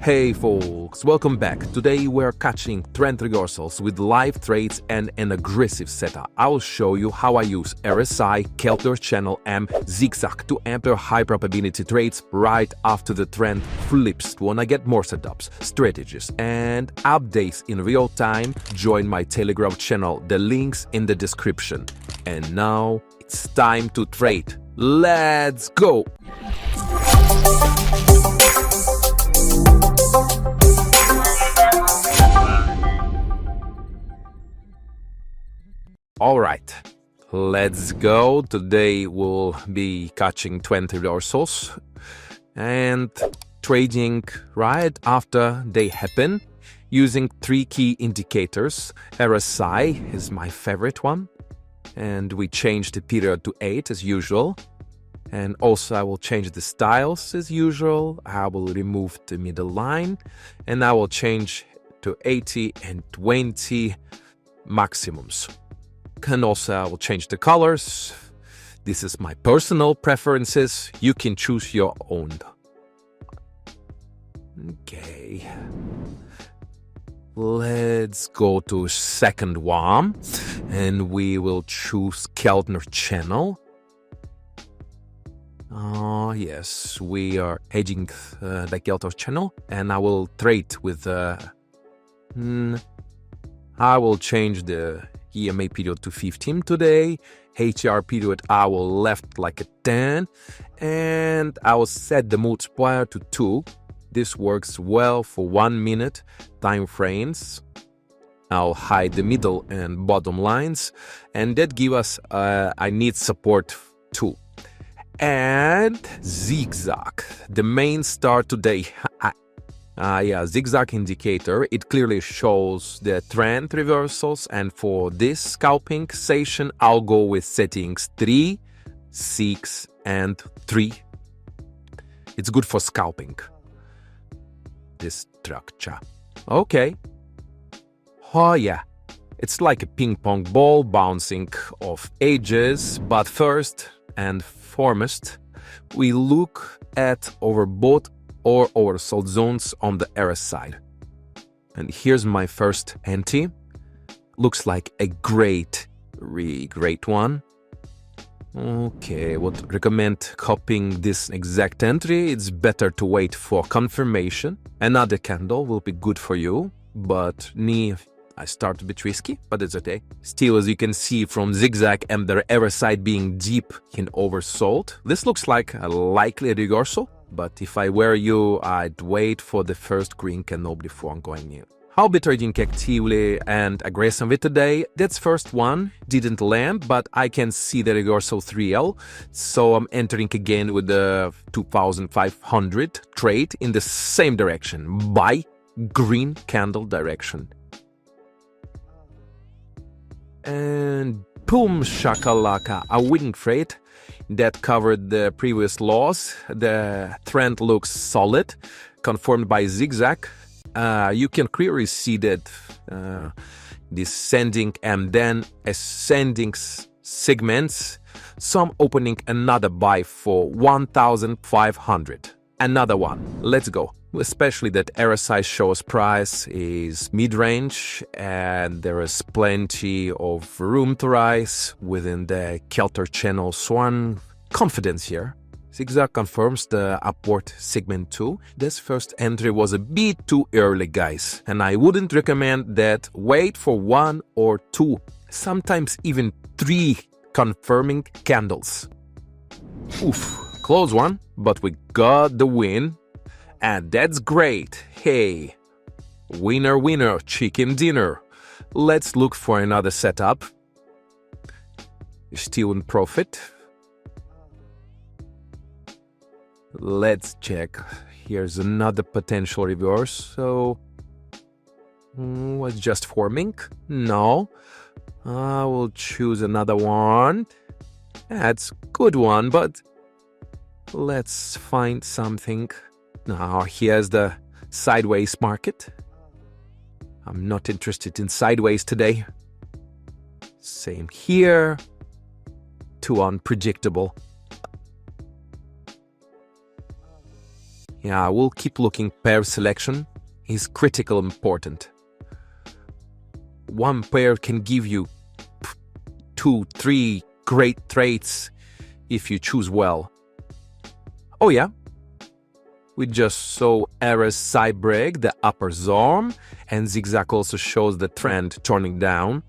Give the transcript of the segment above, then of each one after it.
Hey folks, welcome back. Today we're catching trend reversals with live trades and an aggressive setup. I will show you how I use RSI, Kelter channel and Zig Zag to enter high probability trades right after the trend flips. Wanna get more setups, strategies and updates in real time? Join my Telegram channel, the links in the description. And now it's time to trade. Let's go! Alright, let's go. Today we'll be catching 20 reversals and trading right after they happen using three key indicators. RSI is my favorite one, and we change the period to 8 as usual. And also I will change the styles as usual. I will remove the middle line and I will change to 80 and 20 maximums. And also I will change the colors. This is my personal preferences. You can choose your own. Okay. Let's go to second one. And we will choose Keltner channel. Oh yes, we are hedging the Keltner channel. And I will trade with... I will change the EMA period to 15 today. HR period I will left like a 10. And I will set the multiplier to 2. This works well for 1 minute time frames. I'll hide the middle and bottom lines. And that give us, I need support too. And Zig Zag, the main star today. Zig Zag indicator, it clearly shows the trend reversals, and for this scalping session I'll go with settings 3, 6 and 3. It's good for scalping this structure. Okay. Oh yeah, it's like a ping pong ball bouncing off edges, but first and foremost we look at overbought or oversold zones on the RS side. And here's my first entry. Looks like a really great one. Okay, would recommend copying this exact entry. It's better to wait for confirmation. Another candle will be good for you, but I start a bit risky, but it's okay. Still, as you can see from Zig Zag and the RS side being deep in oversold, this looks like a likely reversal. But if I were you, I'd wait for the first green candle before going in. I'll be trading actively and aggressively today. That's first one, didn't land, but I can see the reversal 3L. So I'm entering again with the 2500 trade in the same direction, buy green candle direction. And boom shakalaka, a winning trade that covered the previous loss. The trend looks solid, confirmed by Zig Zag. You can clearly see that descending and then ascending segments. Some opening another buy for 1,500. Another one. Let's go. Especially that RSI shows price is mid-range and there is plenty of room to rise within the Kelter channel. Swan confidence here. Zig Zag confirms the upward segment too. This first entry was a bit too early, guys, and I wouldn't recommend that. Wait for 1 or 2, sometimes even 3 confirming candles. Oof, close one, but we got the win. And that's great. Hey, winner, winner, chicken dinner. Let's look for another setup. Still in profit. Let's check. Here's another potential reverse. So, was just forming? No. I will choose another one. That's good one, but let's find something. Now, here's the sideways market. I'm not interested in sideways today. Same here. Too unpredictable. Yeah, we'll keep looking. Pair selection is critical important. One pair can give you 2, 3 great trades if you choose well. Oh yeah, we just saw RSI break the upper arm, and Zig Zag also shows the trend turning down.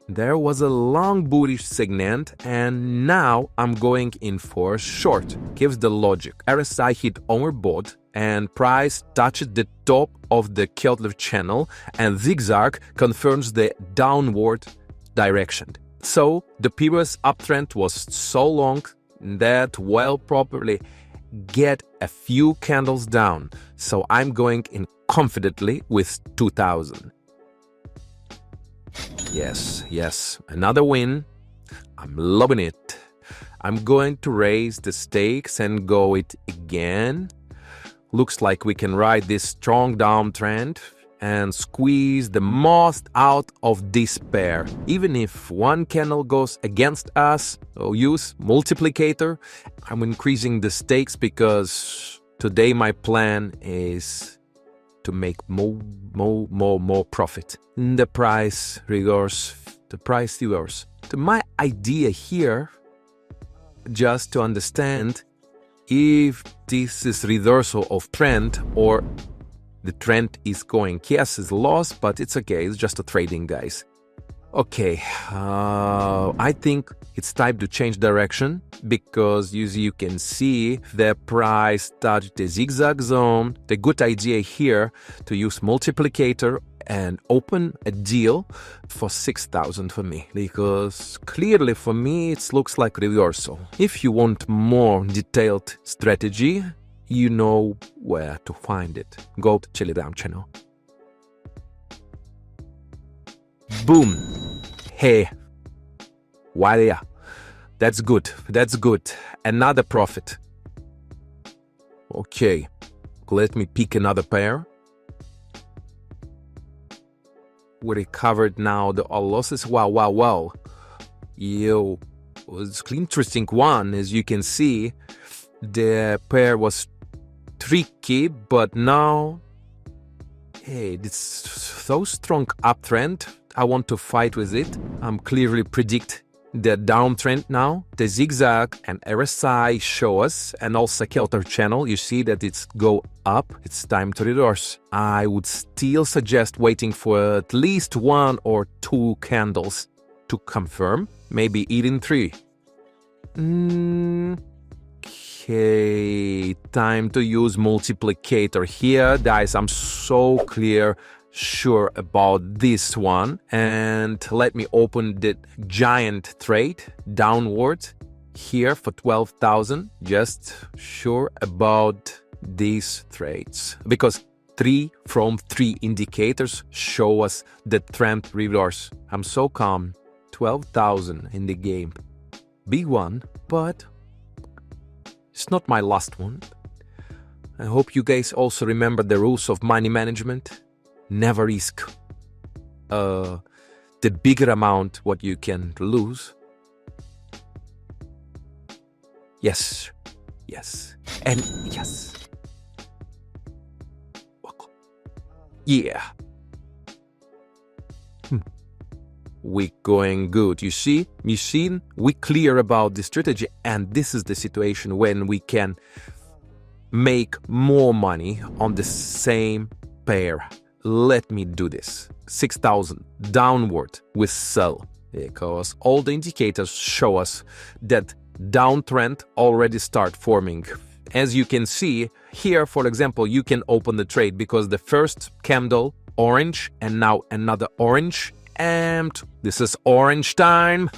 There was a long bullish segment, and now I'm going in for a short. Gives the logic. RSI hit overbought and price touched the top of the Kotler channel, and Zig Zag confirms the downward direction. So the previous uptrend was so long that will probably get a few candles down. So I'm going in confidently with 2000. Yes, another win. I'm loving it. I'm going to raise the stakes and go it again. Looks like we can ride this strong downtrend and squeeze the most out of this pair. Even if one candle goes against us, I'll use multiplicator. I'm increasing the stakes because today my plan is to make more profit. The price reverse. To my idea here, just to understand if this is reversal of trend or the trend is going. Yes, it's loss, but it's okay. It's just a trading, guys. Okay, I think it's time to change direction because as you can see, the price touched the zigzag zone. The good idea here to use multiplicator and open a deal for 6,000 for me, because clearly for me it looks like reversal. If you want more detailed strategy, you know where to find it. Go to Telegram channel. Boom. Hey. Voila. That's good. Another profit. Okay. Let me pick another pair. We recovered now the all losses. Wow. Yo. It's an interesting one. As you can see, the pair was tricky, but now, hey, it's so strong uptrend. I want to fight with it. I'm clearly predict the downtrend now. The zigzag and RSI show us, and also Kotler channel. You see that it's go up. It's time to reverse. I would still suggest waiting for at least 1 or 2 candles to confirm. Maybe even 3. Okay, time to use multiplicator here. Guys, I'm so sure about this one. And let me open the giant trade downward here for 12,000. Just sure about these trades because 3 from 3 indicators show us the trend reverse. I'm so calm. 12,000 in the game. Big one, but it's not my last one. I hope you guys also remember the rules of money management. Never risk the bigger amount what you can lose. Yes, and yes. Yeah. We're going good. You see, we clear about the strategy, and this is the situation when we can make more money on the same pair. Let me do this. 6,000 downward with sell, because all the indicators show us that downtrend already start forming. As you can see here, for example, you can open the trade because the first candle orange and now another orange, and this is orange time.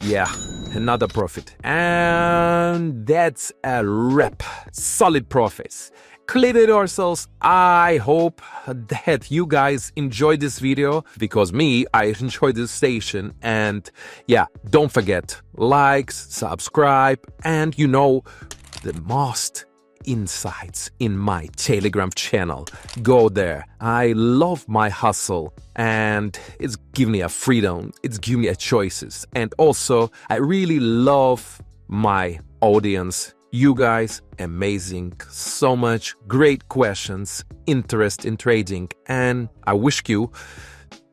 Yeah, another profit, and that's a wrap. Solid profits. Clear ourselves. I hope that you guys enjoyed this video, because I enjoyed this station. And yeah, don't forget, likes, subscribe, and the most insights in my Telegram channel. Go there. I love my hustle, and it's given me a freedom. It's given me a choices. And also, I really love my audience You guys, amazing. So much great questions, interest in trading, and I wish you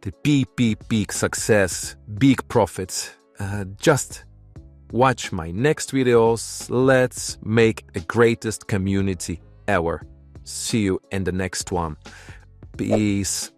the big success, big profits. Just watch my next videos. Let's make the greatest community ever. See you in the next one. Peace.